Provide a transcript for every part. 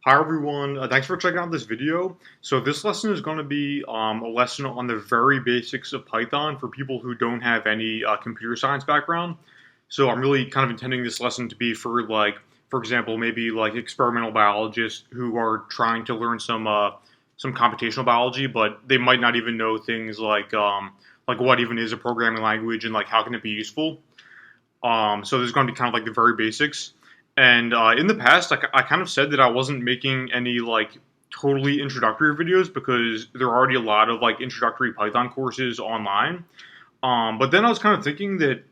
Hi everyone, thanks for checking out this video. So this lesson is going to be a lesson on the very basics of Python for people who don't have any computer science background. So I'm really kind of intending this lesson to be for for example, maybe like experimental biologists who are trying to learn some computational biology, but they might not even know things like what even is a programming language and like how can it be useful. So there's going to be kind of like the very basics. And in the past, I kind of said that I wasn't making any like totally introductory videos because there are already a lot of like introductory Python courses online. But then I was kind of thinking that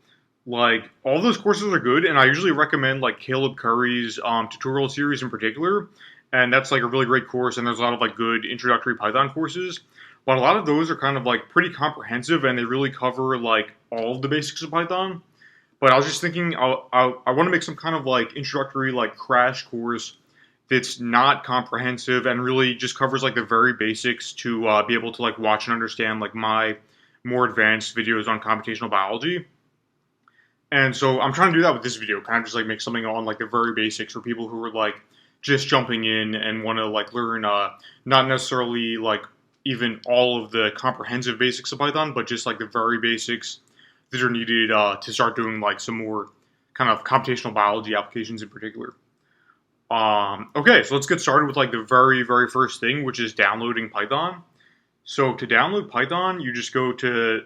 like all those courses are good, and I usually recommend like Caleb Curry's tutorial series in particular, and that's like a really great course. And there's a lot of like good introductory Python courses, but a lot of those are kind of like pretty comprehensive, and they really cover like all of the basics of Python. But I was just thinking, I want to make some kind of like introductory like crash course that's not comprehensive and really just covers like the very basics to be able to like watch and understand like my more advanced videos on computational biology. And so I'm trying to do that with this video, kind of just like make something on like the very basics for people who are like just jumping in and want to like learn not necessarily like even all of the comprehensive basics of Python, but just like the very basics that are needed to start doing like some more kind of computational biology applications in particular. Okay, so let's get started with like the very first thing, which is downloading Python. So to download Python, you just go to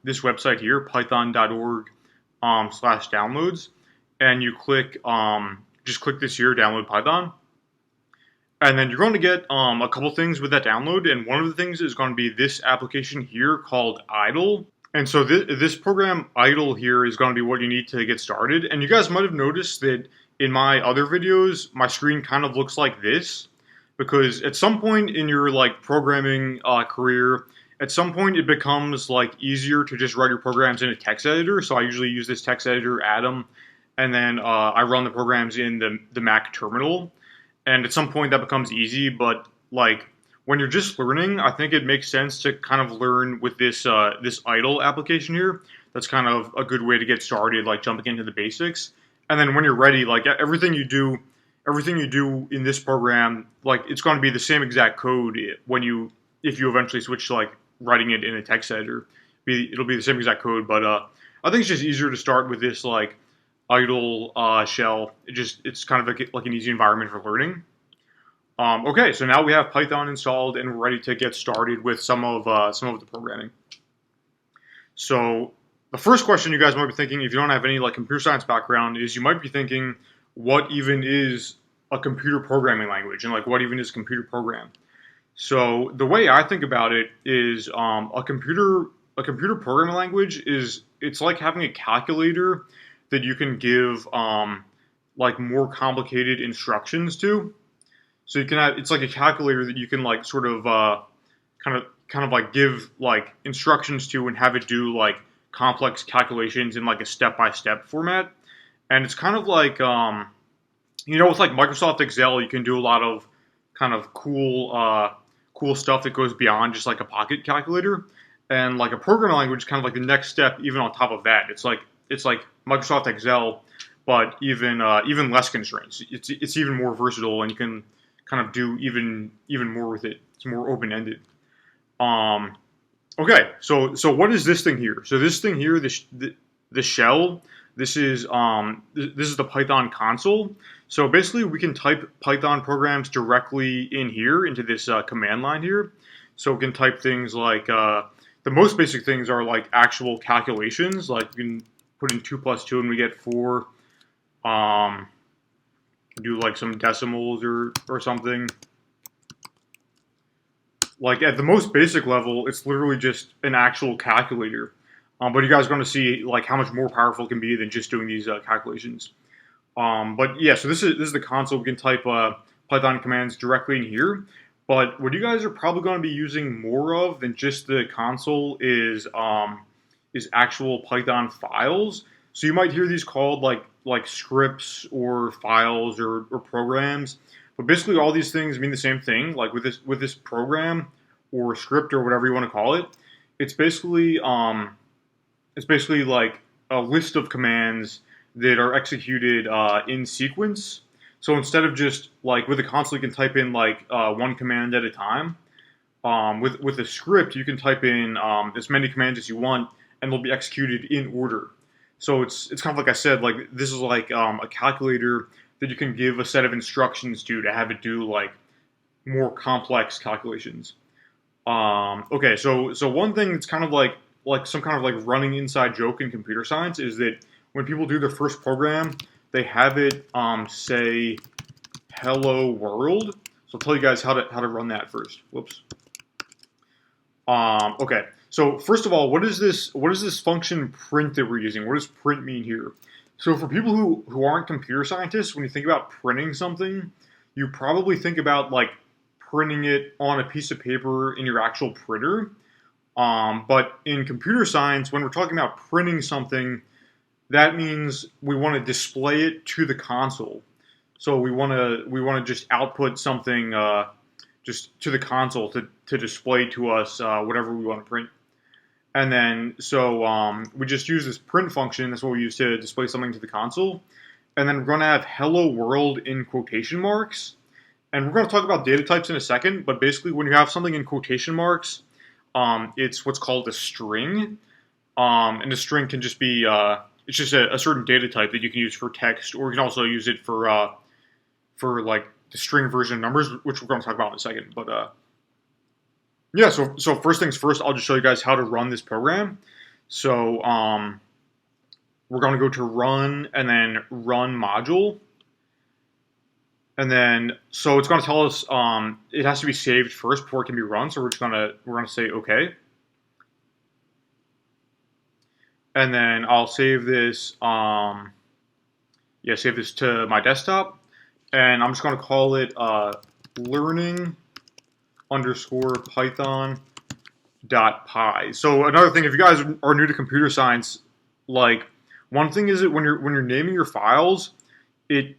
this website here, python.org /downloads, and you click just click this here, download Python. And then you're going to get a couple things with that download, and one of the things is going to be this application here called Idle. And so this program Idle here is going to be what you need to get started. And you guys might have noticed that in my other videos, my screen kind of looks like this, because at some point in your like programming career, at some point it becomes like easier to just write your programs in a text editor. So I usually use this text editor, Atom, and then I run the programs in the Mac terminal. And at some point that becomes easy, but like when you're just learning, I think it makes sense to kind of learn with this idle application here. That's kind of a good way to get started, like jumping into the basics. And then when you're ready, like everything you do in this program, like it's going to be the same exact code if you eventually switch to like writing it in a text editor. It'll be the same exact code, but I think it's just easier to start with this like idle shell. It's kind of like an easy environment for learning. Okay, so now we have Python installed and we're ready to get started with some of the programming. So the first question you guys might be thinking, if you don't have any like computer science background, is you might be thinking, what even is a computer programming language, and like what even is a computer program? So the way I think about it is a computer programming language it's like having a calculator that you can give like more complicated instructions to. So you can have, it's like a calculator that you can like sort of kind of like give like instructions to and have it do like complex calculations in like a step-by-step format. And it's kind of like with like Microsoft Excel, you can do a lot of kind of cool stuff that goes beyond just like a pocket calculator. And like a programming language is kind of like the next step even on top of that. It's like Microsoft Excel, but even less constraints. It's even more versatile, and you can kind of do even more with it. It's more open-ended. Okay, so what is this thing here? So this thing here, the shell, this is the Python console. So basically we can type Python programs directly in here into this command line here. So we can type things like the most basic things are like actual calculations, like you can put in 2 plus 2 and we get 4. Do like some decimals or something. Like at the most basic level, it's literally just an actual calculator. But you guys are going to see like how much more powerful it can be than just doing these calculations. But yeah, so this is the console. We can type Python commands directly in here. But what you guys are probably going to be using more of than just the console is actual Python files. So you might hear these called like scripts or files or programs, but basically all these things mean the same thing. Like with this program or script or whatever you want to call it, it's basically like a list of commands that are executed in sequence. So instead of just like with a console, you can type in like one command at a time. With a script, you can type in as many commands as you want, and they'll be executed in order. So it's kind of like I said, like this is like a calculator that you can give a set of instructions to have it do like more complex calculations. Okay, so one thing that's kind of like some kind of like running inside joke in computer science is that when people do their first program, they have it say hello world. So I'll tell you guys how to run that first. Whoops. Okay. So first of all, what is this function print that we're using? What does print mean here? So for people who aren't computer scientists, when you think about printing something, you probably think about like printing it on a piece of paper in your actual printer. But in computer science, when we're talking about printing something, that means we want to display it to the console. So we want to just output something just to the console to display to us whatever we want to print. And then so we just use this print function. That's what we use to display something to the console. And then we're going to have hello world in quotation marks. And we're going to talk about data types in a second. But basically, when you have something in quotation marks, it's what's called a string. And a string can just be it's just a certain data type that you can use for text, or you can also use it for like the string version of numbers, which we're going to talk about in a second. But yeah, so first things first, I'll just show you guys how to run this program. So we're going to go to run and then run module. And then so it's going to tell us it has to be saved first before it can be run. So we're going to say okay. And then I'll save this save this to my desktop. And I'm just going to call it learning _ Python.py. So another thing, if you guys are new to computer science, like one thing is that when you're naming your files, it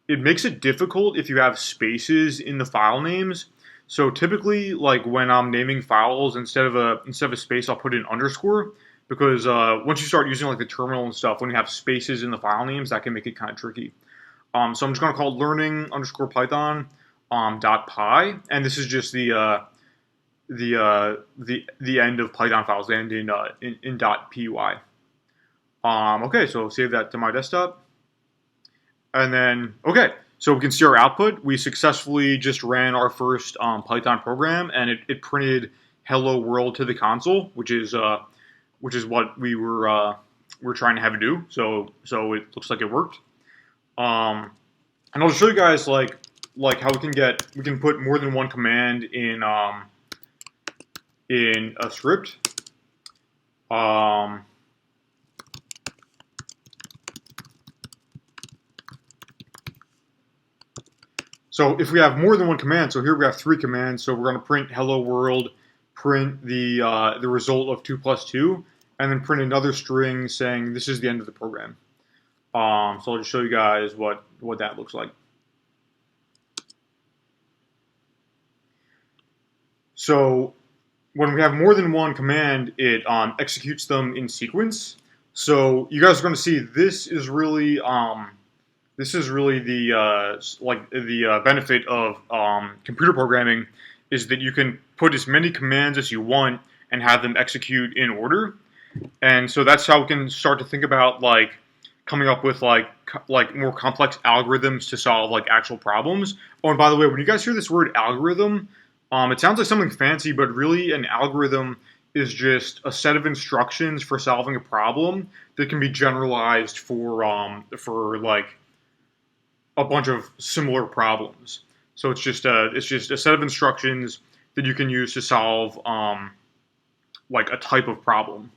makes it difficult if you have spaces in the file names. So typically, like when I'm naming files, instead of a space, I'll put an underscore, because once you start using like the terminal and stuff, when you have spaces in the file names, that can make it kind of tricky. So I'm just going to call it learning _ Python .py, and this is just the end of Python files, the end in .py. Okay, so save that to my desktop, and then okay, so we can see our output. We successfully just ran our first Python program, and it printed hello world to the console, which is what we were trying to have it do. So it looks like it worked. And I'll show you guys like how we can put more than one command in a script. So if we have more than one command, so here we have 3 commands. So we're going to print hello world, print the result of 2 + 2, and then print another string saying this is the end of the program. So I'll just show you guys what that looks like. So when we have more than one command, it executes them in sequence. So you guys are going to see this is really the benefit of computer programming, is that you can put as many commands as you want and have them execute in order. And so that's how we can start to think about like coming up with like more complex algorithms to solve like actual problems. Oh, and by the way, when you guys hear this word algorithm, it sounds like something fancy, but really an algorithm is just a set of instructions for solving a problem that can be generalized for like a bunch of similar problems. So it's just a set of instructions that you can use to solve like a type of problem.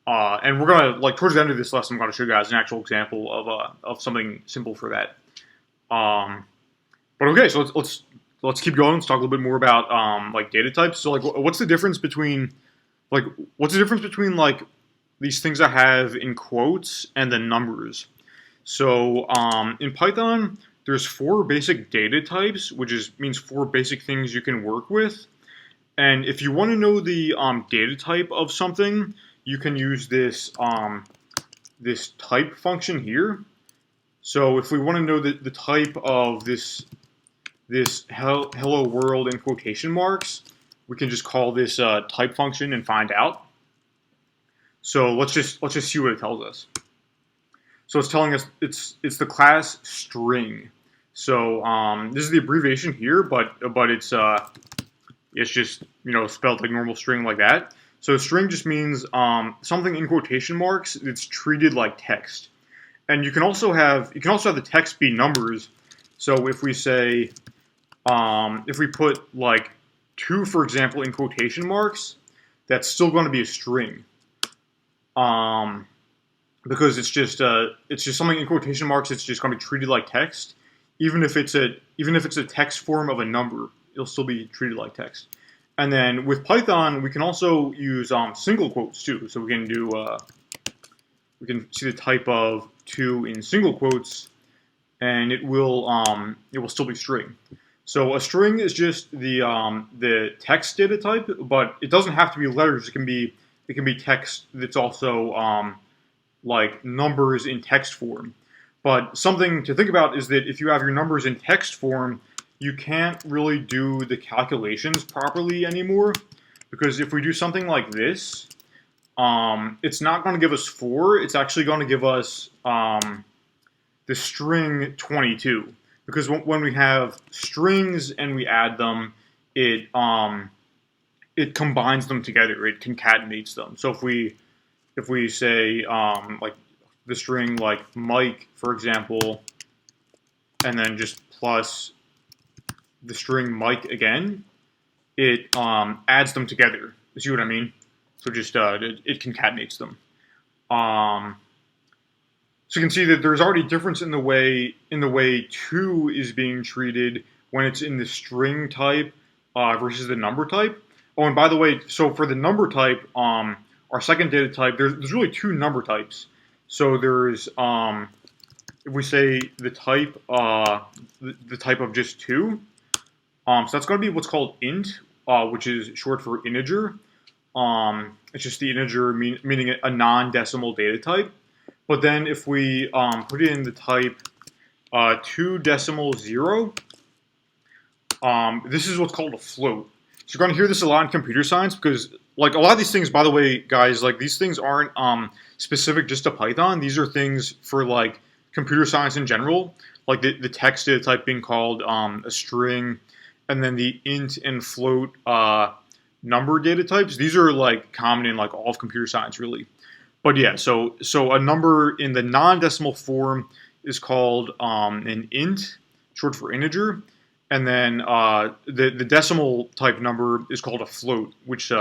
And we're gonna towards the end of this lesson, I'm gonna show you guys an actual example of something simple for that. But okay, so let's keep going. Let's talk a little bit more about like data types. So what's the difference between these things I have in quotes and the numbers? So in Python, there's 4 basic data types, which means 4 basic things you can work with. And if you want to know the data type of something, you can use this this type function here. So if we want to know the type of this hello world in quotation marks, we can just call this type function and find out. So let's just see what it tells us. So it's telling us it's the class string. So this is the abbreviation here, but it's just spelled like normal string like that. So string just means something in quotation marks that's treated like text. And you can also have the text be numbers. So if we say if we put like 2, for example, in quotation marks, that's still going to be a string. Because it's just something in quotation marks. It's just going to be treated like text, even if it's a text form of a number, it'll still be treated like text. And then with Python, we can also use single quotes too. So we can do we can see the type of 2 in single quotes, and it will still be string. So a string is just the text data type, but it doesn't have to be letters. It can be text that's also like numbers in text form. But something to think about is that if you have your numbers in text form, you can't really do the calculations properly anymore, because if we do something like this, it's not going to give us 4. It's actually going to give us the string 22, because when we have strings and we add them, it combines them together. It concatenates them. So if we say like the string like Mike, for example, and then just plus the string Mike again, it adds them together. You see what I mean? So just it concatenates them. So you can see that there's already a difference in the way 2 is being treated when it's in the string type versus the number type. Oh, and by the way, so for the number type, our second data type, there's really 2 number types. So there's if we say the type of just 2, so that's going to be what's called int, which is short for integer. It's just the integer meaning a non-decimal data type. But then if we put in the type 2.0, this is what's called a float. So you're going to hear this a lot in computer science, because like a lot of these things, by the way, guys, like these things aren't specific just to Python. These are things for like computer science in general, like the text data type being called a string, and then the int and float number data types. These are like common in like all of computer science, really. But yeah, so a number in the non-decimal form is called an int, short for integer, and then the decimal type number is called a float, which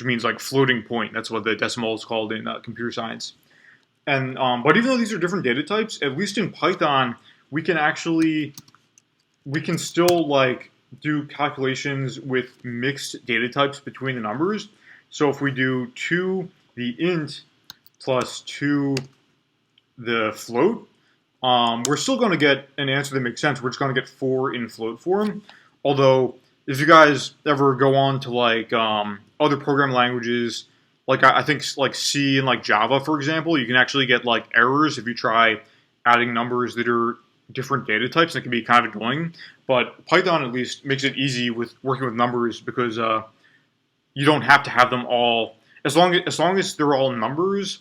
means like floating point. That's what the decimal is called in computer science. And but even though these are different data types, at least in Python, we can still like do calculations with mixed data types between the numbers. So if we do 2 the int plus 2 the float, we're still going to get an answer that makes sense. We're just going to get 4 in float form. Although, if you guys ever go on to like other programming languages, like I think like C and like Java, for example, you can actually get like errors if you try adding numbers that are different data types. And it can be kind of annoying. But Python at least makes it easy with working with numbers, because you don't have to have them all. As long as they're all numbers,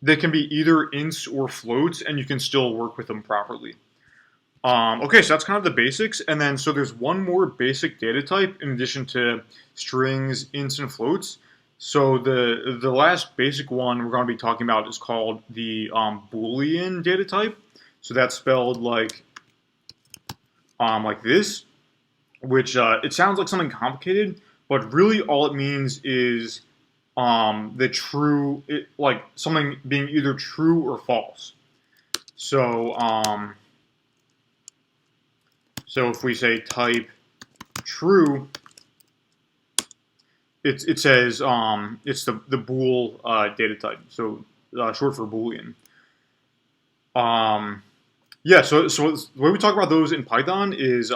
they can be either ints or floats, and you can still work with them properly. Okay, so that's kind of the basics, and then so there's one more basic data type in addition to strings, ints, and floats. So the last basic one we're going to be talking about is called the Boolean data type. So that's spelled like this, which it sounds like something complicated, but really all it means is the true, like something being either true or false. So so if we say type true, it says it's the bool data type, so short for Boolean. Yeah, so the way we talk about those in Python is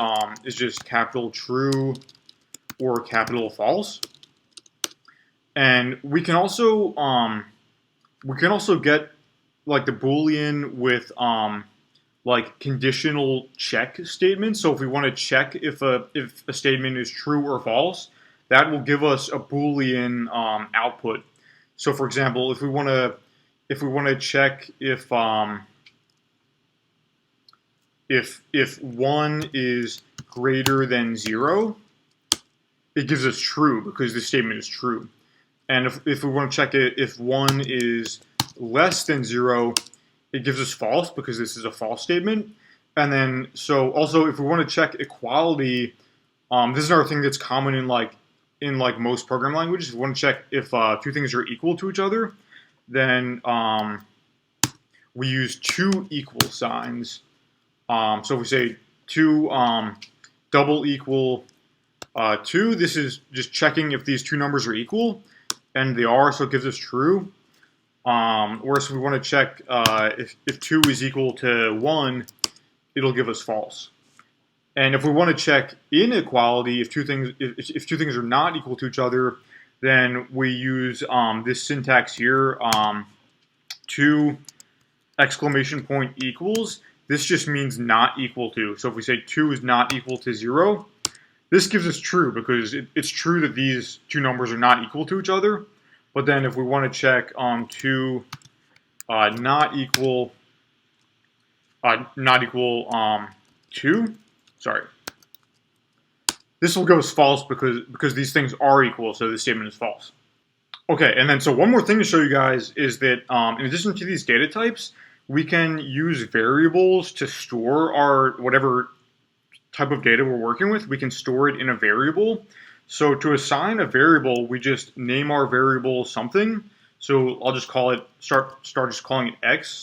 just capital true or capital false. And we can also get like the Boolean with like conditional check statements. So if we want to check if a statement is true or false, that will give us a Boolean output. So for example, if we want to check if 1 is greater than 0, it gives us true because this statement is true. And if we want to check it if 1 is less than 0, it gives us false because this is a false statement. And then, so also if we want to check equality, this is another thing that's common in most programming languages. If we want to check if two things are equal to each other, then we use two equal signs. So if we say 2 double equal 2, this is just checking if these two numbers are equal, and they are, so it gives us true. Whereas if we want to check if 2 is equal to 1, it'll give us false. And if we want to check inequality, if two things are not equal to each other, then we use this syntax here, 2 exclamation point equals. This just means not equal to. So if we say 2 is not equal to 0, this gives us true because it's true that these two numbers are not equal to each other. But then if we want to check 2 not equal 2, sorry, this will give us false because these things are equal, so this statement is false. Okay, and then so one more thing to show you guys is that in addition to these data types, we can use variables to store our whatever type of data we're working with. We can store it in a variable. So to assign a variable, we just name our variable something. So I'll just call it, start just calling it x.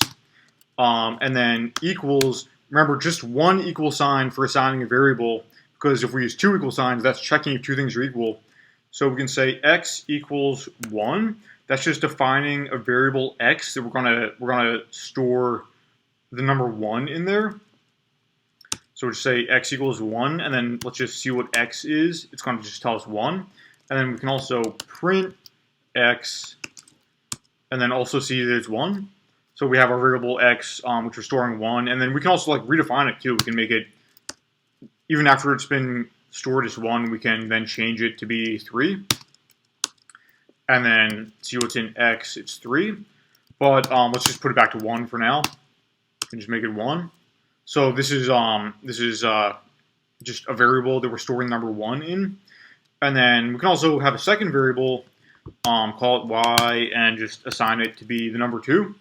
And then equals, remember just one equal sign for assigning a variable, because if we use two equal signs, that's checking if two things are equal. So we can say x equals 1. That's just defining a variable x that we're gonna store the number 1 in there. So we'll just say x equals 1, and then let's just see what x is. It's going to just tell us 1. And then we can also print x, and then also see that it's 1. So we have our variable x, which we're storing 1. And then we can also like redefine it too. We can make it, even after it's been stored as 1, we can then change it to be 3. And then see what's in x, it's 3. But let's just put it back to 1 for now. And just make it 1. So this is just a variable that we're storing number 1 in. And then we can also have a second variable, call it y, and just assign it to be the number 2.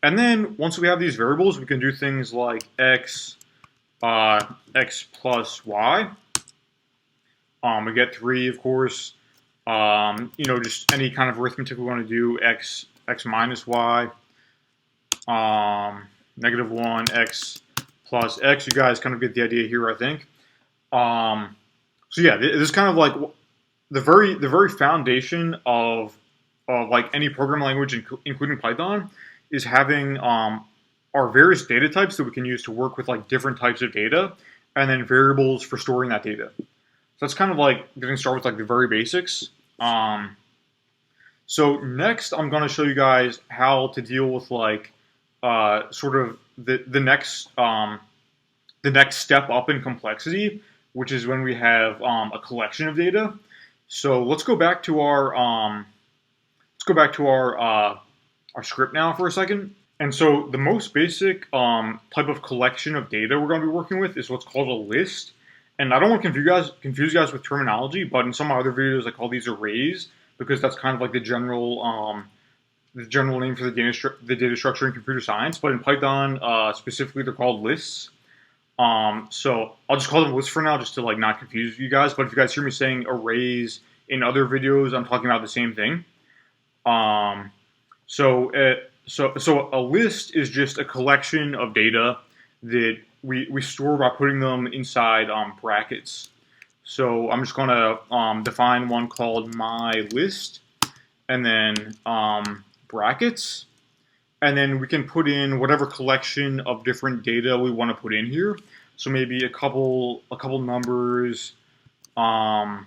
And then once we have these variables, we can do things like x plus y. We get 3, of course. Just any kind of arithmetic we want to do, x minus y, -1, x plus x. You guys kind of get the idea here, I think. So yeah, this is kind of like the very foundation of like any programming language, including Python, is having our various data types that we can use to work with like different types of data, and then variables for storing that data. So that's kind of like getting started with like the very basics. So next, I'm going to show you guys how to deal with like sort of the next step up in complexity, which is when we have a collection of data. So let's go back to our our script now for a second. And so the most basic type of collection of data we're going to be working with is what's called a list. And I don't want to confuse you guys with terminology, but in some other videos I call these arrays because that's kind of like the general name for the data structure in computer science. But in Python specifically, they're called lists. So I'll just call them lists for now, just to like not confuse you guys. But if you guys hear me saying arrays in other videos, I'm talking about the same thing. So a list is just a collection of data that we store by putting them inside brackets. So I'm just going to define one called my list, and then brackets, and then we can put in whatever collection of different data we want to put in here. So maybe a couple numbers, and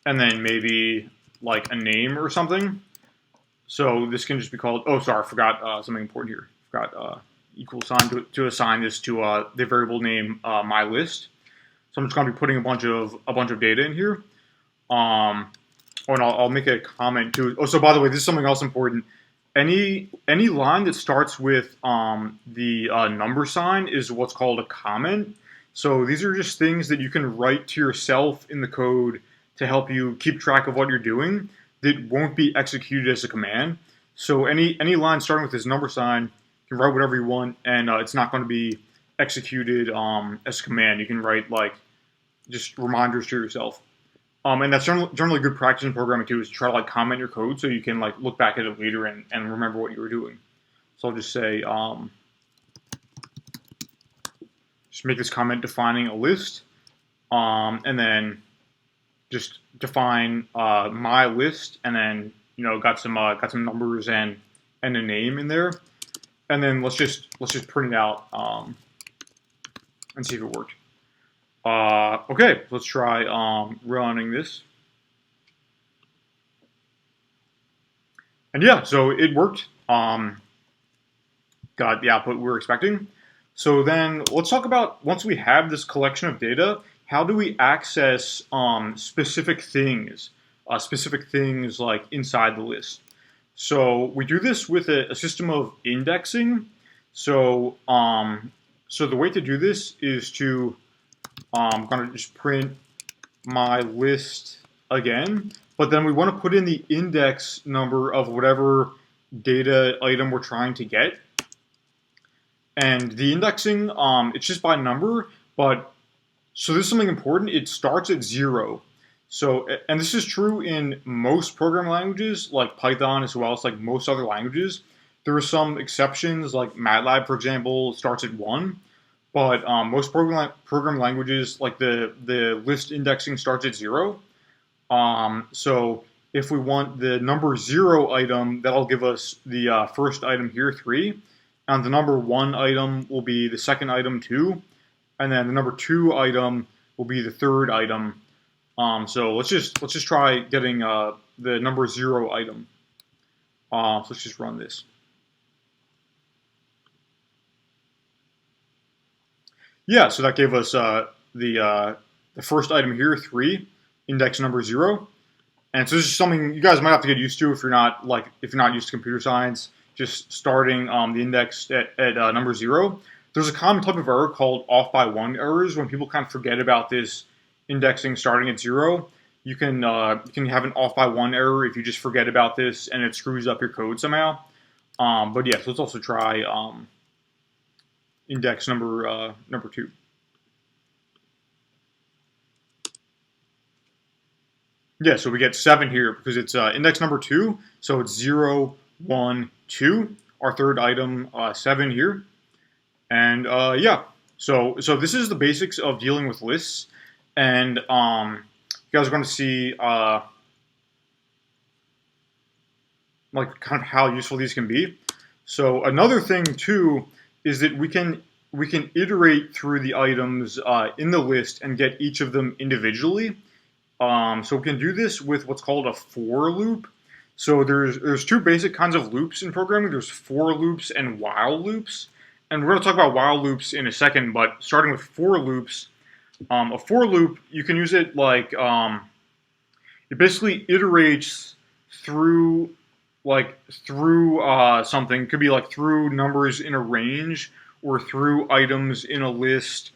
then maybe like a name or something. So this can just be called, oh, sorry, I forgot something important here. Forgot equal sign to assign this to the variable name my list. So I'm just going to be putting a bunch of data in here. Oh, and I'll make a comment too. Oh, so by the way, this is something else important. Any line that starts with the number sign is what's called a comment. So these are just things that you can write to yourself in the code to help you keep track of what you're doing that won't be executed as a command. So any line starting with this number sign, you can write whatever you want, and it's not going to be executed as a command. You can write like just reminders to yourself. And that's generally good practice in programming too, is to try to like comment your code so you can like look back at it later and remember what you were doing. So I'll just say, just make this comment defining a list, and then just define my list, and then got some numbers and a name in there, and then let's just print it out and see if it worked. Okay, let's try running this. And yeah, so it worked. Got the output we were expecting. So then let's talk about, once we have this collection of data, how do we access specific things like inside the list? So we do this with a system of indexing. So so the way to do this is to I'm going to just print my list again, but then we want to put in the index number of whatever data item we're trying to get. And the indexing, it's just by number, but so this is something important. It starts at 0. So, and this is true in most programming languages, like Python, as well as like most other languages. There are some exceptions, like MATLAB, for example, starts at 1. But most program languages, like the list indexing, starts at 0. So if we want the number 0 item, that'll give us the first item here, 3. And the number 1 item will be the second item, 2. And then the number 2 item will be the third item. So let's just try getting the number 0 item. So let's just run this. Yeah, so that gave us the first item here, 3, index number 0. And so this is something you guys might have to get used to if you're not used to computer science. Just starting the index at number 0. There's a common type of error called off by 1 errors when people kind of forget about this indexing starting at 0. You can have an off by 1 error if you just forget about this and it screws up your code somehow. But yeah, so let's also try index number 2. Yeah, so we get 7 here because it's index number 2. So it's 0, 1, 2. Our third item, 7 here. And yeah, so this is the basics of dealing with lists. And you guys are going to see like kind of how useful these can be. So another thing too is that we can iterate through the items in the list and get each of them individually. So we can do this with what's called a for loop. So there's 2 basic kinds of loops in programming. There's for loops and while loops. And we're going to talk about while loops in a second, but starting with for loops, a for loop, you can use it like, it basically iterates through something. It could be like through numbers in a range or through items in a list.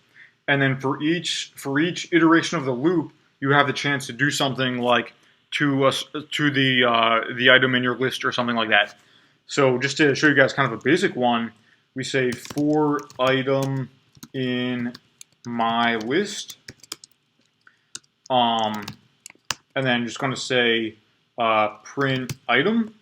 And then for each iteration of the loop, you have the chance to do something like to the item in your list or something like that. So just to show you guys kind of a basic one, we say for item in my list, and then just going to say print item.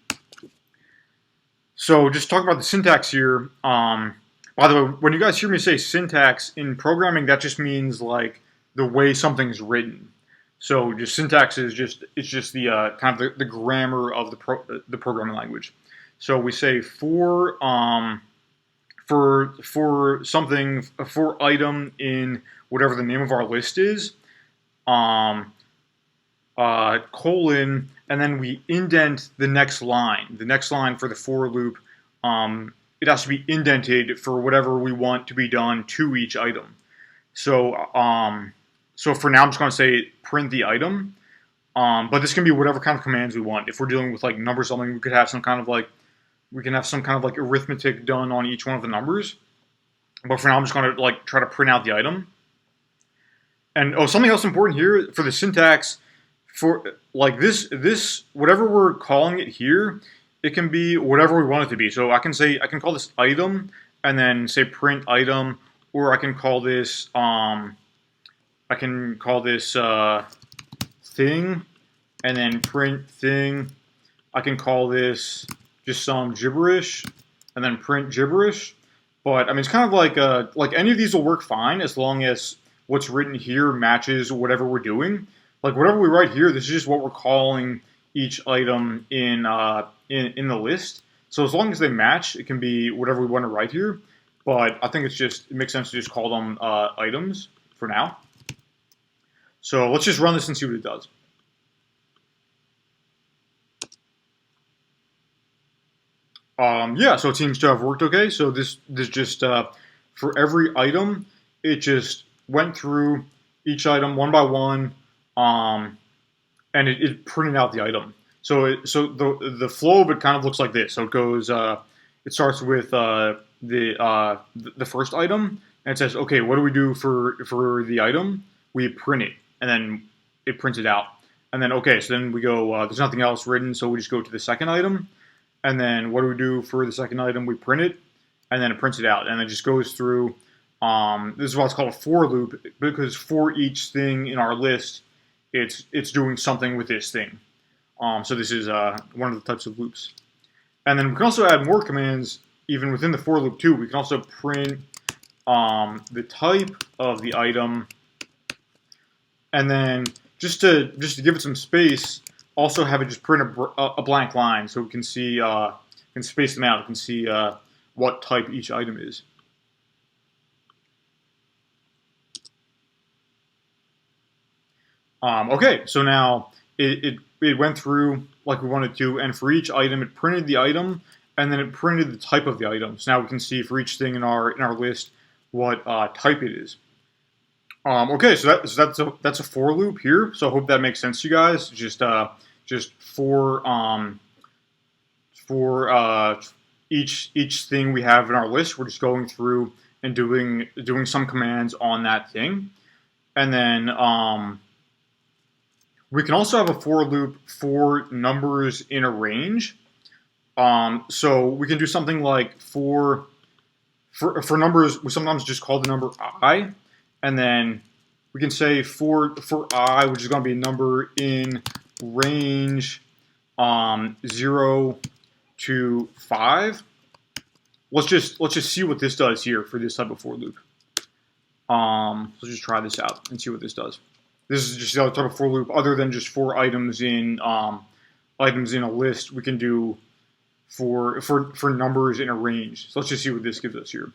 So just talk about the syntax here. By the way, when you guys hear me say syntax in programming, that just means like the way something's written. So just syntax is just the kind of the grammar of the programming language. So we say for something, for item in whatever the name of our list is, colon, and then we indent the next line. The next line for the for loop, it has to be indented for whatever we want to be done to each item. So, so for now, I'm just going to say print the item. But this can be whatever kind of commands we want. If we're dealing with like number something, we could have some kind of like arithmetic done on each one of the numbers. But for now, I'm just going to like try to print out the item. And something else important here for the syntax, for like this whatever we're calling it here, it can be whatever we want it to be. So I can call this item and then say print item, or I can call this thing and then print thing. I can call this just some gibberish and then print gibberish. But I mean, it's kind of like any of these will work fine as long as what's written here matches whatever we're doing. Like whatever we write here, this is just what we're calling each item in the list. So as long as they match, it can be whatever we want to write here. But I think it makes sense to just call them items for now. So let's just run this and see what it does. Yeah, so it seems to have worked okay. So this just for every item, it just went through each item one by one, and it printed out the item. So the flow of it kind of looks like this. So it goes, it starts with the first item, and it says, okay, what do we do for the item? We print it, and then it prints it out. And then okay, so then we go. There's nothing else written, so we just go to the second item. And then what do we do for the second item? We print it, and then it prints it out. And it just goes through. This is what's called a for loop, because for each thing in our list, it's doing something with this thing. So this is one of the types of loops. And then we can also add more commands even within the for loop too. We can also print the type of the item, and then just to give it some space, also have it just print a blank line so we can see, can space them out. We can see what type each item is. Okay, so now it went through like we wanted to, and for each item, it printed the item, and then it printed the type of the item. So now we can see for each thing in our list what type it is. Okay, so that's a for loop here. So I hope that makes sense to you guys. Just for each thing we have in our list, we're just going through and doing some commands on that thing, and then we can also have a for loop for numbers in a range. So we can do something like for numbers, we sometimes just call the number I, and then we can say for I, which is going to be a number in range 0 to 5. Let's just see what this does here for this type of for loop. Let's just try this out and see what this does. This is just the other type of for loop, other than just for items in a list. We can do for numbers in a range. So let's just see what this gives us here.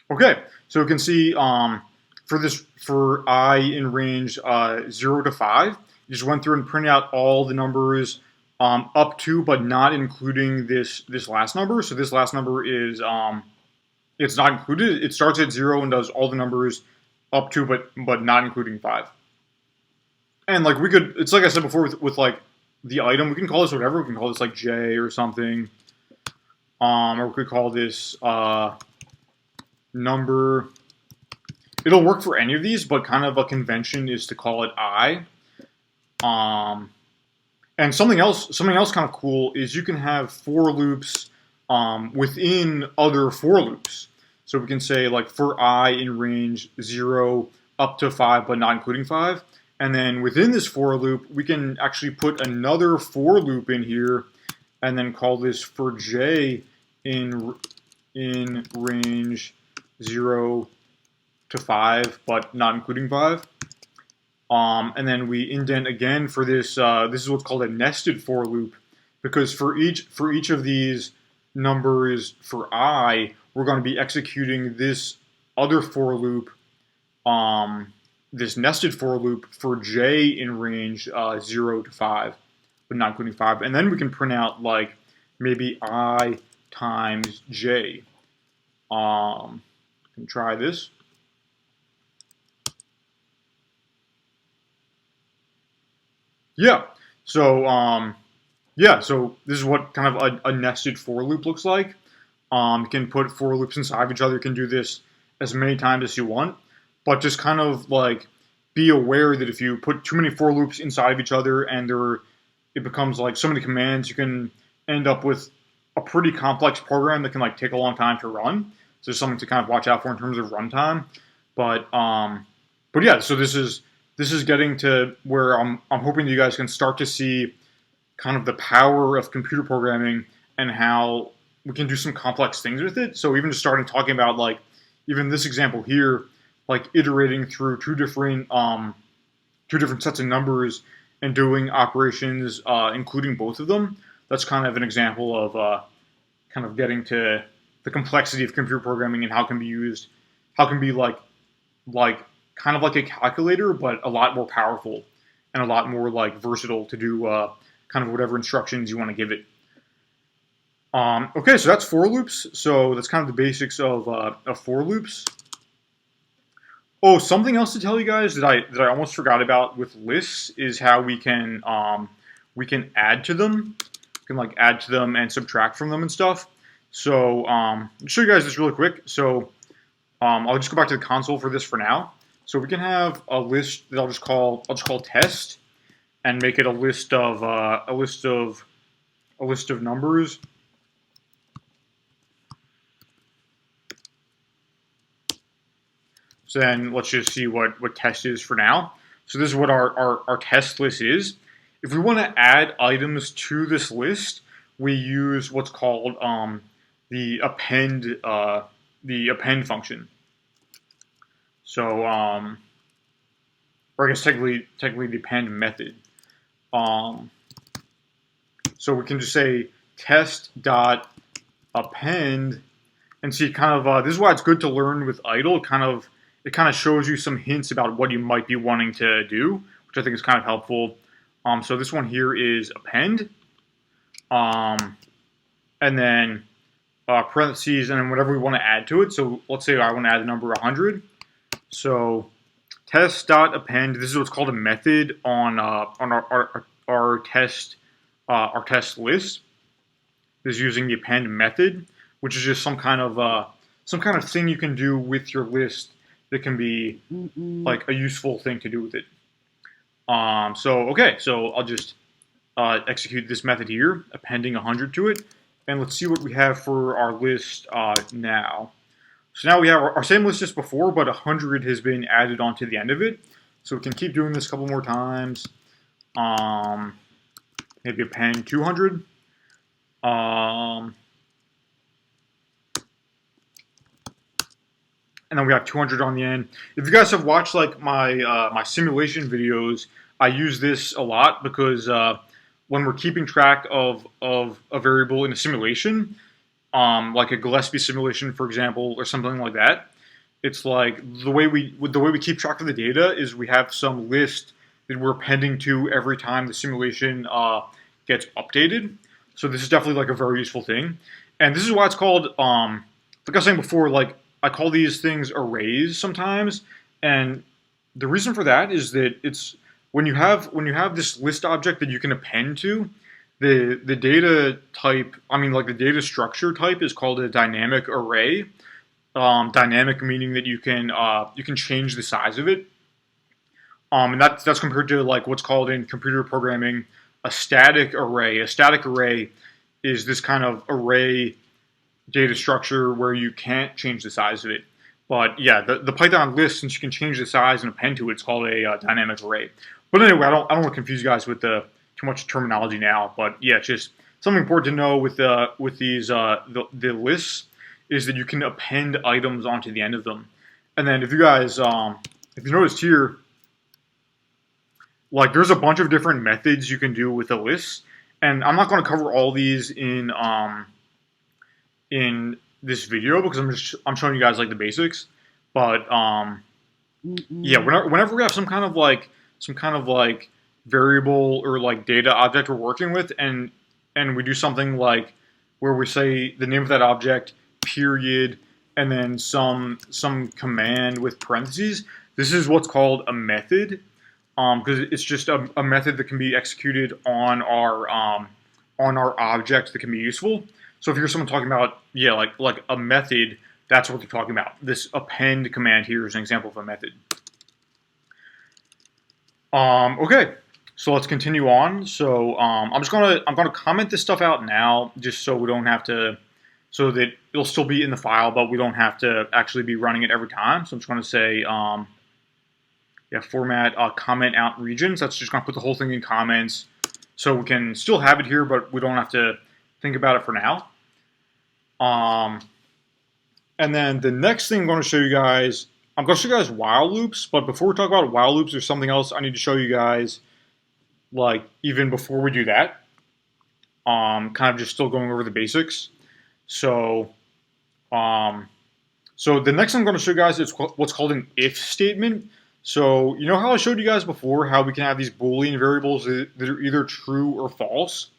Okay, so we can see for I in range 0 to 5, you just went through and printed out all the numbers up to, but not including this last number. So this last number is it's not included. It starts at 0 and does all the numbers up to, but not including 5. And like we could, it's like I said before with like the item, we can call this whatever. We can call this like J or something, or we could call this number. It'll work for any of these, but kind of a convention is to call it I. And something else kind of cool is you can have for loops within other for loops. So we can say like for I in range 0 up to 5, but not including 5. And then within this for loop, we can actually put another for loop in here, and then call this for J in range 0 to 5, but not including 5. And then we indent again for this. This is what's called a nested for loop, because for each of these numbers for I, we're going to be executing this other for loop this nested for loop for j in range 0 to 5, but not including 5. And then we can print out like maybe I times j. Can try this. Yeah. So so this is what kind of a nested for loop looks like. You can put for loops inside of each other. You can do this as many times as you want, but just kind of like be aware that if you put too many for loops inside of each other and it becomes like so many commands, you can end up with a pretty complex program that can like take a long time to run. So there's something to kind of watch out for in terms of runtime. But yeah, so this is getting to where I'm hoping you guys can start to see kind of the power of computer programming and how we can do some complex things with it. So even just starting talking about like even this example here, like iterating through two different sets of numbers and doing operations, including both of them. That's kind of an example of kind of getting to the complexity of computer programming and how it can be used, how it can be like kind of like a calculator, but a lot more powerful and a lot more like versatile to do kind of whatever instructions you want to give it. Okay, so that's for loops. So that's kind of the basics of for loops. Oh, something else to tell you guys that I almost forgot about with lists is how we can add to them. We can like add to them and subtract from them and stuff. So I'll show you guys this really quick. So I'll just go back to the console for this for now. So we can have a list that I'll just call test, and make it a list of numbers. So then let's just see what test is for now. So this is what our test list is. If we want to add items to this list, we use what's called the append function. So or I guess technically the append method. So we can just say test.append and see kind of this is why it's good to learn with idle. It kind of shows you some hints about what you might be wanting to do, which I think is kind of helpful. So this one here is append, and then parentheses, and then whatever we want to add to it. So let's say I want to add the number 100. So test.append. This is what's called a method on our test list. This is using the append method, which is just some kind of thing you can do with your list that can be like a useful thing to do with it. So I'll just execute this method here, appending 100 to it, and let's see what we have for our list now. So now we have our same list as before, but 100 has been added onto the end of it. So we can keep doing this a couple more times. Maybe append 200. And then we have 200 on the end. If you guys have watched like my my simulation videos, I use this a lot because when we're keeping track of a variable in a simulation, like a Gillespie simulation, for example, or something like that, it's like the way we keep track of the data is we have some list that we're appending to every time the simulation gets updated. So this is definitely like a very useful thing, and this is why it's called like I was saying before, like I call these things arrays sometimes, and the reason for that is that it's when you have this list object that you can append to, the data type, like the data structure type is called a dynamic array. Dynamic meaning that you can change the size of it, and that's compared to like what's called in computer programming a static array. A static array is this kind of array data structure where you can't change the size of it. But yeah, the Python list, since you can change the size and append to it, it's called a dynamic array. But anyway, I don't want to confuse you guys with too much terminology now. But yeah, it's just something important to know with these the lists is that you can append items onto the end of them. And then if you guys if you noticed here, like there's a bunch of different methods you can do with a list, and I'm not going to cover all these in this video because I'm showing you guys like the basics. But Yeah, whenever we have some kind of like variable or like data object we're working with, and we do something like where we say the name of that object, period, and then some command with parentheses. This is what's called a method, because it's just a method that can be executed on our object that can be useful. So if you're someone talking about, yeah, like a method, that's what they're talking about. This append command here is an example of a method. Okay, so let's continue on. So I'm gonna comment this stuff out now, just so we don't have to, so that it'll still be in the file, but we don't have to actually be running it every time. So I'm just gonna say yeah, format comment out regions. That's just gonna put the whole thing in comments, so we can still have it here, but we don't have to think about it for now. And then the next thing I'm going to show you guys, I'm going to show you guys while loops, but before we talk about while loops, there's something else I need to show you guys, like, even before we do that. Kind of just still going over the basics. So, so the next thing I'm going to show you guys is what's called an if statement. So, you know how I showed you guys before how we can have these Boolean variables that are either true or false?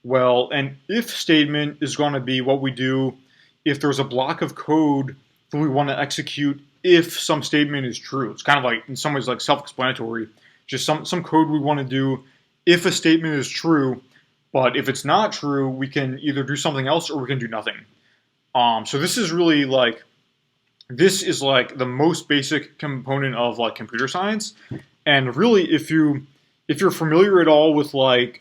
Well, an if statement is going to be what we do if there's a block of code that we want to execute if some statement is true. It's kind of like, in some ways, like self-explanatory. Just some code we want to do if a statement is true, but if it's not true, we can either do something else or we can do nothing. So this is really like, this is like the most basic component of like computer science. And really, if you're familiar at all with like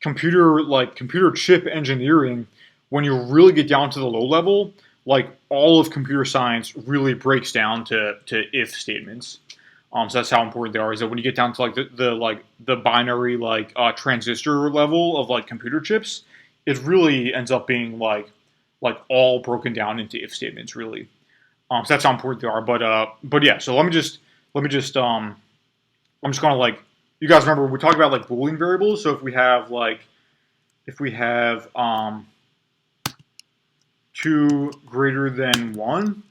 computer chip engineering, when you really get down to the low level, like all of computer science really breaks down to if statements. So that's how important they are. Is that when you get down to like the binary like transistor level of like computer chips, it really ends up being like all broken down into if statements really. So that's how important they are. But yeah. So let me just I'm just gonna like, you guys remember we talked about like Boolean variables. So if we have 2 greater than 1,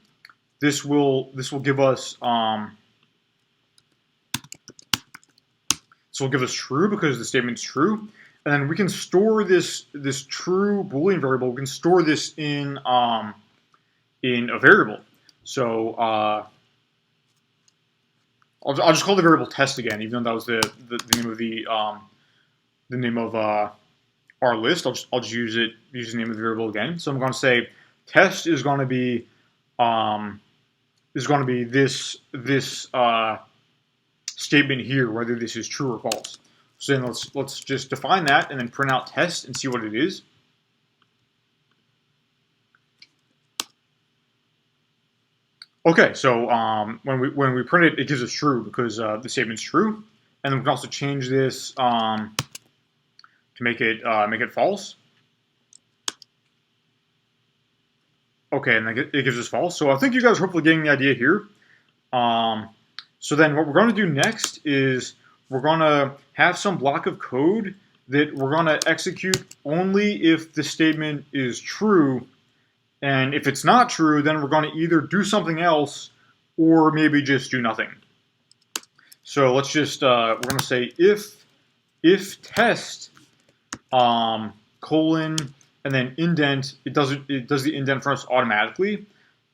this will give us true because the statement's true, and then we can store this true Boolean variable. We can store this in a variable. So I'll just call the variable test again, even though that was the name of the name of our list. I'll just use the name of the variable again. So I'm going to say test is going to be this statement here, whether this is true or false. So then let's just define that and then print out test and see what it is. Okay, so when we print it, it gives us true because the statement's true, and then we can also change this to make it false. Okay, and then it gives us false. So I think you guys are hopefully getting the idea here. So then what we're going to do next is we're going to have some block of code that we're going to execute only if the statement is true. And if it's not true, then we're going to either do something else or maybe just do nothing. So let's just, we're going to say if test colon and then indent, it does the indent for us automatically.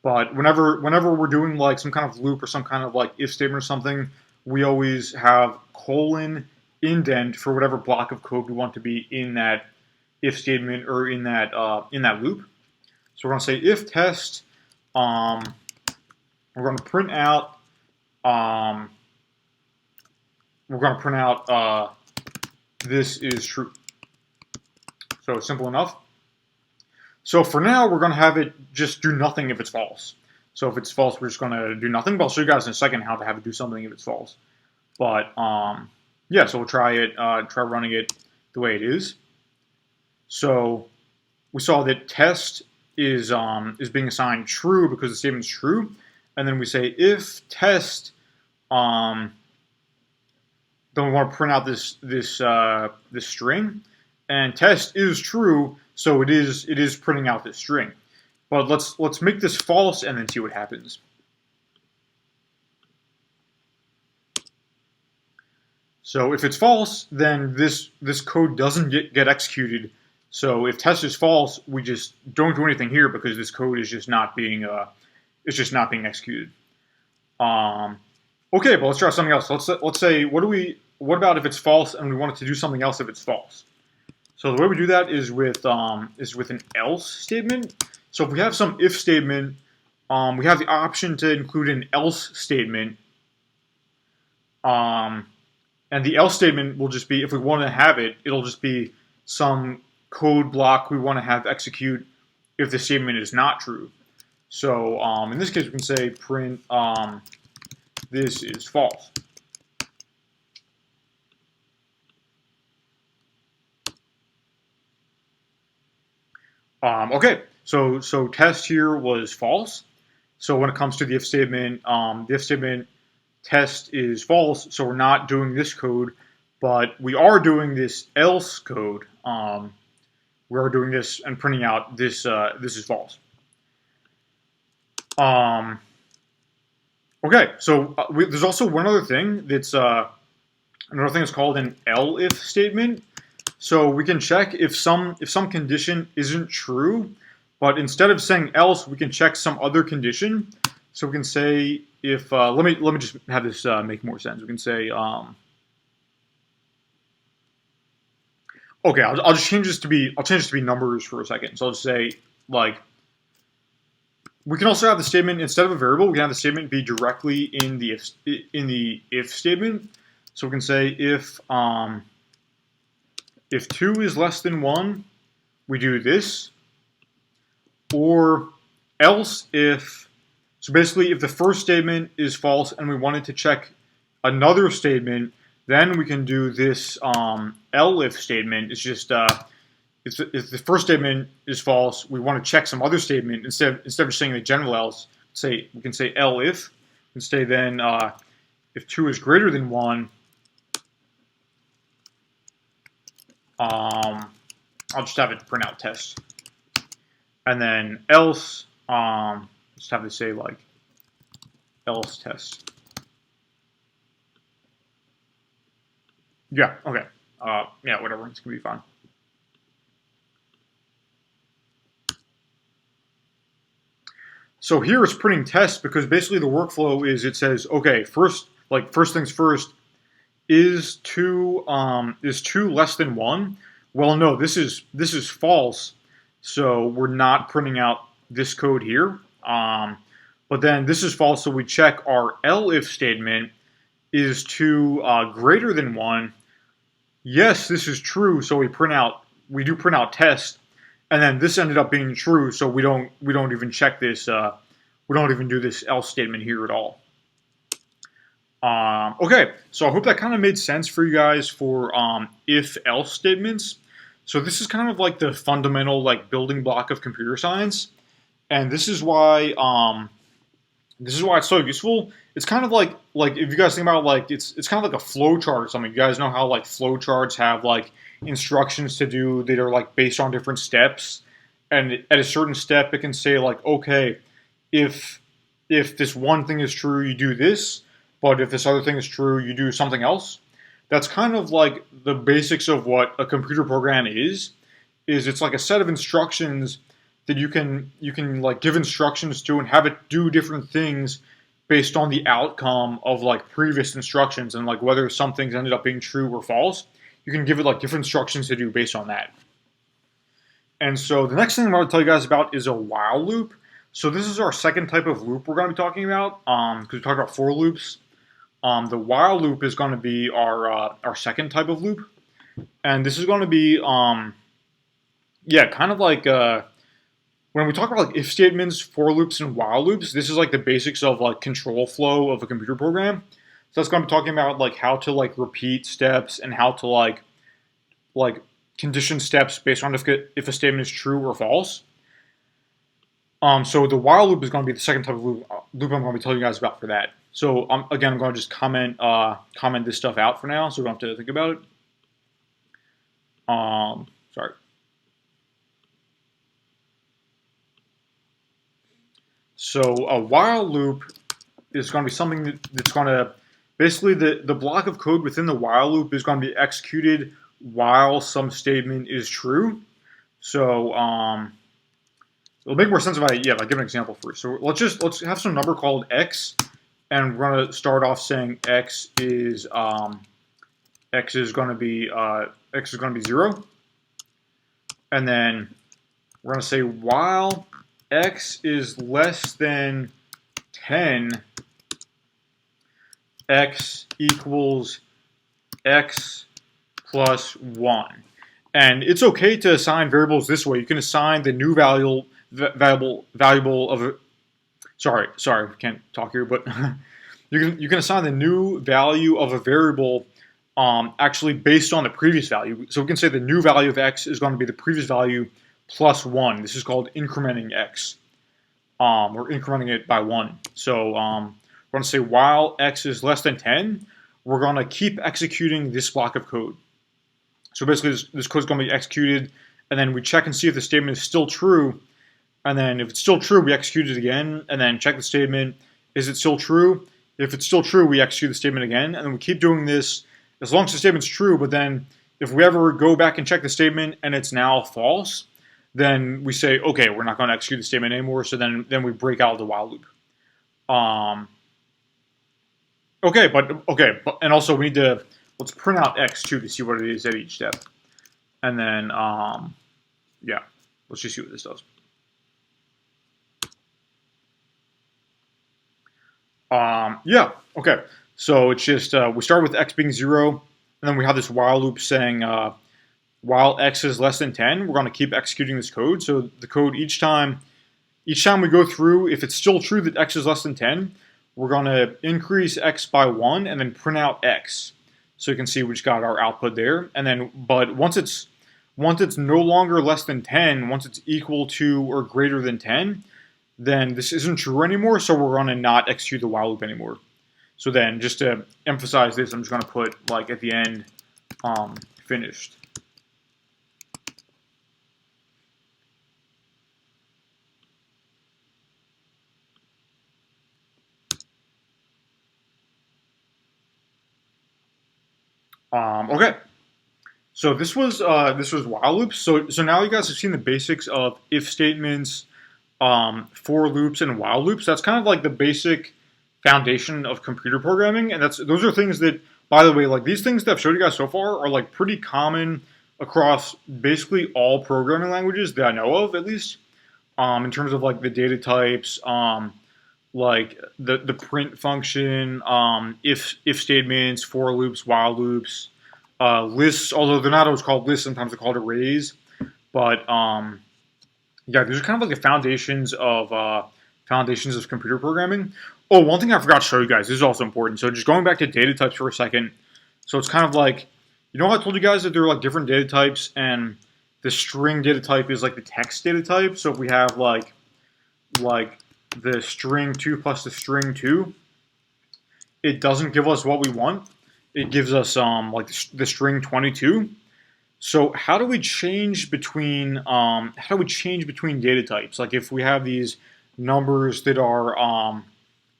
But whenever we're doing like some kind of loop or some kind of like if statement or something, we always have colon indent for whatever block of code we want to be in that if statement or in that loop. So we're going to say if test, we're going to print out this is true. So simple enough. So for now, we're going to have it just do nothing if it's false. So if it's false, we're just going to do nothing. But I'll show you guys in a second how to have it do something if it's false. But yeah, so we'll try running it the way it is. So we saw that test is being assigned true because the statement is true, and then we say if test, then we want to print out this string, and test is true, so it is printing out this string. But let's make this false and then see what happens. So if it's false, then this code doesn't get executed. So if test is false, we just don't do anything here because this code is just not being executed. Okay, but let's try something else. Let's say what about if it's false and we want it to do something else if it's false? So the way we do that is with an else statement. So if we have some if statement, we have the option to include an else statement. And the else statement will just be, if we want to have it, it'll just be some code block we want to have execute if the statement is not true. So in this case, we can say print this is false. Okay, so test here was false. So when it comes to the if statement test is false, so we're not doing this code, but we are doing this else code. We are doing this and printing out this this is false. Okay, so there's also one other thing that's another thing is called an elif statement. So we can check if some condition isn't true, but instead of saying else, we can check some other condition. So we can say if let me just have this make more sense. We can say okay, I'll just change this to be numbers for a second. So I'll just say like we can also have the statement instead of a variable. We can have the statement be directly in the if statement. So we can say if 2 is less than 1, we do this, or else if, so basically if the first statement is false and we wanted to check another statement, then we can do this elif statement. It's just if the first statement is false, we want to check some other statement instead of just saying the general else. We can say elif and say then if 2 is greater than 1. I'll just have it print out test, and then else just have to say like else test. Yeah, okay. Yeah, whatever, it's gonna be fine. So here it's printing test because basically the workflow is it says, okay, first things first, is 2 less than 1? Well, no, this is false, so we're not printing out this code here. But then this is false, so we check our elif statement. Is 2 greater than 1? Yes, this is true, so we do print out test, and then this ended up being true, so we don't even check this. We don't even do this else statement here at all. Okay, so I hope that kind of made sense for you guys for if-else statements. So this is kind of like the fundamental like building block of computer science, and this is why it's so useful. It's kind of like if you guys think about like it's kind of like a flow chart or something. You guys know how like flow charts have like instructions to do that are like based on different steps, and at a certain step it can say like, okay, if this one thing is true, you do this. But if this other thing is true, you do something else. That's kind of like the basics of what a computer program is it's like a set of instructions that you can like give instructions to and have it do different things based on the outcome of like previous instructions and like whether some things ended up being true or false. You can give it like different instructions to do based on that. And so the next thing I'm going to tell you guys about is a while loop. So this is our second type of loop we're going to be talking about because we talked about for loops. The while loop is going to be our second type of loop, and this is going to be yeah, kind of like when we talk about like if statements, for loops, and while loops. This is like the basics of like control flow of a computer program. So that's going to be talking about like how to like repeat steps and how to like condition steps based on if a statement is true or false. So the while loop is going to be the second type of loop I'm going to be telling you guys about for that. So again, I'm going to just comment this stuff out for now, so we don't have to think about it. Sorry. So a while loop is going to be something that's going to Basically, the block of code within the while loop is going to be executed while some statement is true. So it'll make more sense if I give an example first. So let's have some number called x, and we're going to start off saying x is going to be 0, and then we're going to say while x is less than 10, x equals x plus 1. And it's okay to assign variables this way. You can assign the new variable of a, sorry, can't talk here, but you can assign the new value of a variable actually based on the previous value. So we can say the new value of x is going to be the previous value plus 1. This is called incrementing x. We're incrementing it by 1. So we're going to say while x is less than 10, we're going to keep executing this block of code. So basically this code is going to be executed, and then we check and see if the statement is still true. And then if it's still true, we execute it again, and then check the statement. Is it still true? If it's still true, we execute the statement again, and then we keep doing this as long as the statement's true. But then if we ever go back and check the statement and it's now false, then we say, okay, we're not going to execute the statement anymore. So then we break out of the while loop. And also we need to, let's print out x too to see what it is at each step. And then, let's just see what this does. Okay. So it's just, we start with x being 0, and then we have this while loop saying, while x is less than 10, we're going to keep executing this code. So the code each time we go through, if it's still true that x is less than 10, we're going to increase x by 1 and then print out x. So you can see we just got our output there. And then, but once it's no longer less than 10, once it's equal to or greater than 10, then this isn't true anymore. So we're going to not execute the while loop anymore. So then, just to emphasize this, I'm just going to put like at the end, finished. Okay, so this was while loops. So now you guys have seen the basics of if statements, for loops, and while loops. That's kind of like the basic foundation of computer programming, and those are things that, by the way, like these things that I've showed you guys so far are like pretty common across basically all programming languages that I know of, at least, in terms of like the data types, like the print function, if statements, for loops, while loops, lists. Although they're not always called lists, sometimes they're called arrays. But yeah, these are kind of like the foundations of computer programming. Oh, one thing I forgot to show you guys. This is also important. So just going back to data types for a second. So it's kind of like, you know how I told you guys that there are like different data types, and the string data type is like the text data type. So if we have like the string 2 plus the string 2, it doesn't give us what we want. It gives us like the string 22. So how do we change between data types? Like if we have these numbers that are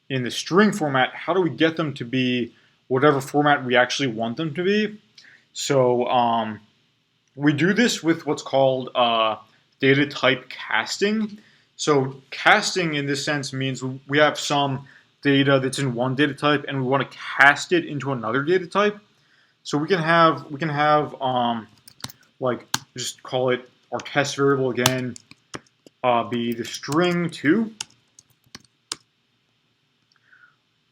in the string format, how do we get them to be whatever format we actually want them to be? So we do this with what's called data type casting. So casting in this sense means we have some data that's in one data type and we want to cast it into another data type. So we can have like, just call it our test variable again, be the string 2.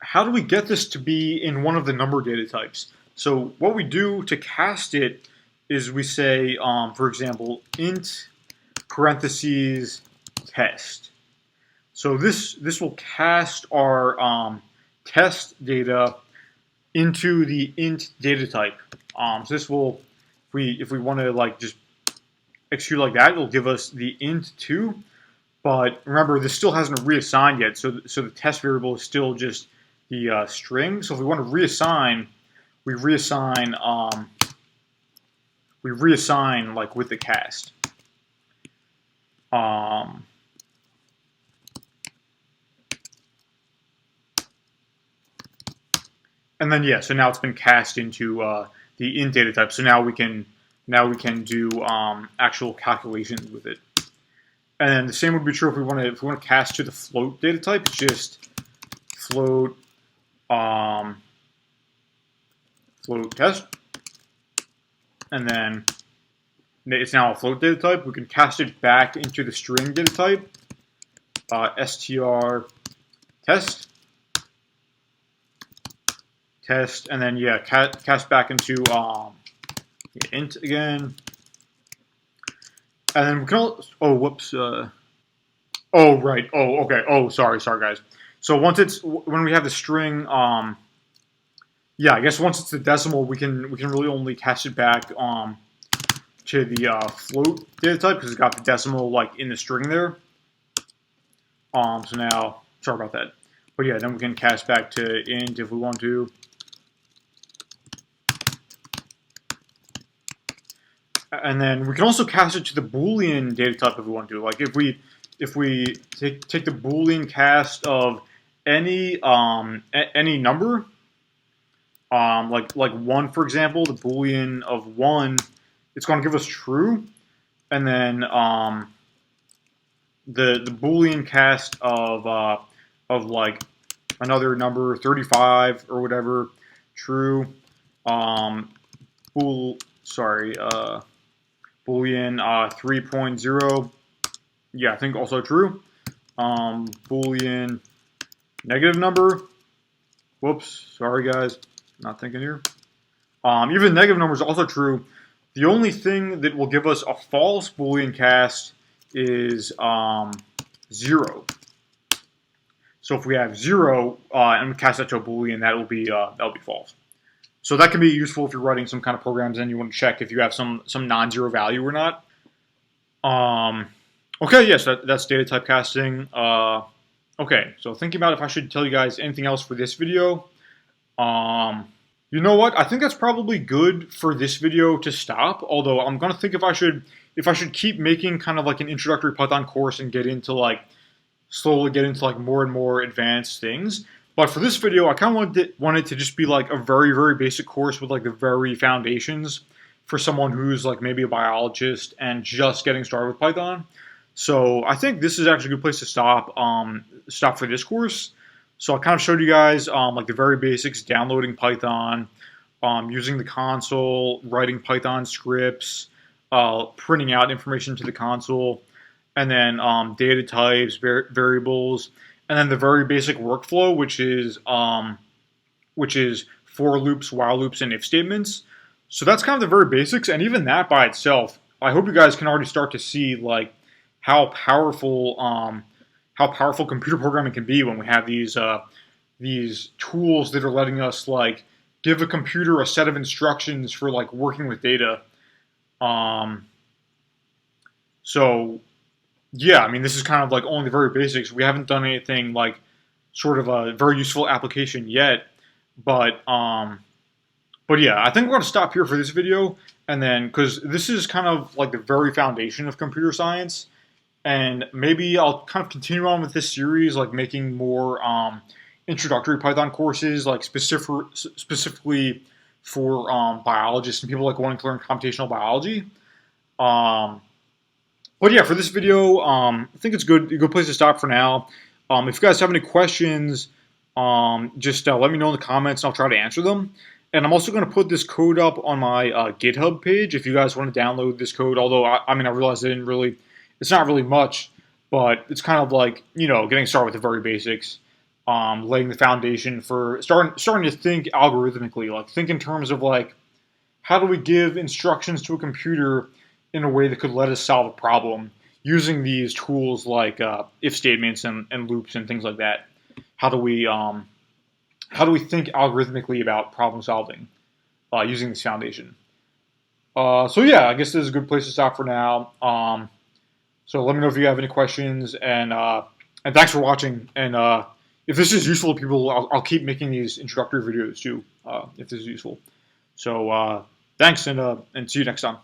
How do we get this to be in one of the number data types? So what we do to cast it is we say, for example, int parentheses test. So this will cast our test data into the int data type. So this will, if we want to like just execute like that, it'll give us the int 2. But remember, this still hasn't reassigned yet. So the test variable is still just the string. So if we want to reassign, we reassign like with the cast. And then yeah, so now it's been cast into the int data type. So now we can do actual calculations with it. And then the same would be true if we want to cast to the float data type. It's just float float test, and then it's now a float data type. We can cast it back into the string data type, str test, and then yeah, cast back into int again, and then we can also, oh whoops, oh right, oh okay, oh sorry guys. So once when we have the string, yeah, I guess once it's the decimal, we can really only cast it back to the float data type because it's got the decimal like in the string there. So now, sorry about that, but yeah, then we can cast back to int if we want to. And then we can also cast it to the Boolean data type if we want to. Like if we take the Boolean cast of any number, like 1 for example, the Boolean of 1, it's going to give us true, and then the Boolean cast of like another number 35 or whatever, true. Boolean 3.0, yeah, I think also true. Boolean negative number, whoops, sorry guys, not thinking here. Even negative number is also true. The only thing that will give us a false Boolean cast is 0. So if we have 0 and we cast that to a Boolean, that'll be false. So that can be useful if you're writing some kind of programs and you want to check if you have some non-zero value or not. Okay, yes, that's data type casting. Okay, so thinking about if I should tell you guys anything else for this video. You know what? I think that's probably good for this video to stop. Although I'm gonna think if I should keep making kind of like an introductory Python course and get into like slowly get into like more and more advanced things. But for this video, I kind of wanted to just be like a very basic course with like the very foundations for someone who's like maybe a biologist and just getting started with Python. So I think this is actually a good place to stop for this course. So I kind of showed you guys like the very basics, downloading Python, using the console, writing Python scripts, printing out information to the console, and then data types, variables, and then the very basic workflow, which is for loops, while loops, and if statements. So that's kind of the very basics, and even that by itself, I hope you guys can already start to see like how powerful computer programming can be when we have these tools that are letting us like give a computer a set of instructions for like working with data. So yeah, I mean, this is kind of like only the very basics. We haven't done anything like sort of a very useful application yet, but yeah, I think we're going to stop here for this video, and then because this is kind of like the very foundation of computer science, and maybe I'll kind of continue on with this series, like making more introductory Python courses, like specifically for biologists and people like wanting to learn computational biology. But yeah, for this video, I think it's a good place to stop for now. If you guys have any questions, just let me know in the comments and I'll try to answer them. And I'm also going to put this code up on my GitHub page if you guys want to download this code. Although, I mean, I realized it's not really much, but it's kind of like, you know, getting started with the very basics, laying the foundation for starting to think algorithmically, like think in terms of like, how do we give instructions to a computer in a way that could let us solve a problem using these tools like if statements and loops and things like that. How do we think algorithmically about problem solving using this foundation? So yeah, I guess this is a good place to stop for now. So let me know if you have any questions, and thanks for watching. And if this is useful to people, I'll keep making these introductory videos too, if this is useful. So thanks, and see you next time.